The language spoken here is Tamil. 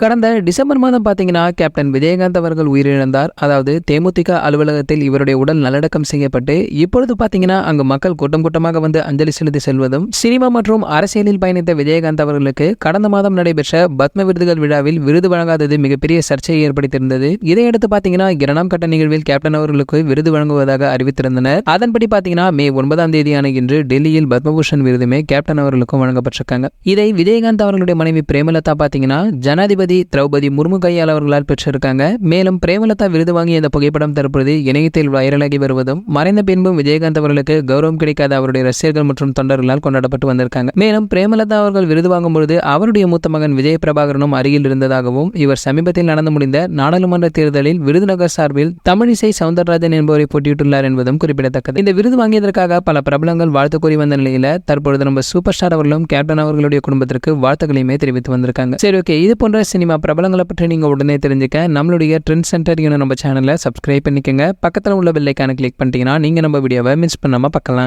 கடந்த டிசம்பர் மாதம் பாத்தீங்கன்னா கேப்டன் விஜயகாந்த் அவர்கள் உயிரிழந்தார். அதாவது தேமுதிக அலுவலகத்தில் இவருடைய உடல் நல்லடக்கம் செய்யப்பட்டு இப்பொழுது பாத்தீங்கன்னா அங்கு மக்கள் கூட்டம் கூட்டமாக வந்து அஞ்சலி செலுத்தி செல்வதும், சினிமா மற்றும் அரசியலில் பயணித்த விஜயகாந்த் அவர்களுக்கு கடந்த மாதம் நடைபெற்ற பத்ம விருதுகள் விழாவில் விருது வழங்காதது மிகப்பெரிய சர்ச்சையை ஏற்படுத்தியிருந்தது. இதையடுத்து பாத்தீங்கன்னா 2ஆம் கட்ட நிகழ்வில் கேப்டன் அவர்களுக்கு விருது வழங்குவதாக அறிவித்திருந்தனர். அதன்படி பாத்தீங்கன்னா மே 9ஆம் தேதியான இன்று டெல்லியில் பத்மபூஷன் விருதுமே கேப்டன் அவர்களுக்கும் வழங்கப்பட்டிருக்காங்க. இதை விஜயகாந்த் அவர்களுடைய மனைவி பிரேமலதா பாத்தீங்கன்னா ஜனாதிபதி திரௌபதி முர்மு கையால் அவர்களால் பெற்றிருக்காங்க. மேலும் பிரேமலதா விருது வாங்கிய இந்த புகைப்படம் தற்போது இணையத்தில் வைரலாகி வருவதும், மறைந்த பின்பும் விஜயகாந்த் அவர்களுக்கு கௌரவம் கிடைக்காத அவருடைய ரசிகர்கள் மற்றும் தொண்டர்களால் கொண்டாடப்பட்டு வந்திருக்காங்க. மேலும் பிரேமலதா அவர்கள் விருது வாங்கும் பொழுது அவருடைய மூத்த மகன் விஜய பிரபாகரனும் அருகில் இருந்ததாகவும், இவர் சமீபத்தில் நடந்து முடிந்த நாடாளுமன்ற தேர்தலில் விருதுநகர் சார்பில் தமிழிசை சவுந்தரராஜன் என்பவரை போட்டியிட்டுள்ளார் என்பதும் குறிப்பிடத்தக்கது. இந்த விருது வாங்கியதற்காக பல பிரபலங்கள் வாழ்த்து கூறி வந்த நிலையில தற்பொழுது நம்ம சூப்பர் ஸ்டார் அவர்களும் கேப்டன் அவர்களுடைய குடும்பத்திற்கு வாழ்த்துக்களையுமே தெரிவித்து வந்திருக்காங்க. சரி, ஓகே, இது போன்ற சினிமா பிரபலங்களை பற்றி நீங்க உடனே தெரிஞ்சுக்க நம்மளுடைய ட்ரெண்ட் சென்டர் நம்ம சேனலை சப்ஸ்கிரைப் பண்ணிக்கங்க. பக்கத்தில் உள்ள பெல் ஐகானை கிளிக் பண்ணிட்டீங்கன்னா நீங்க நம்ம வீடியோவை மிஸ் பண்ணாம பார்க்கலாம்.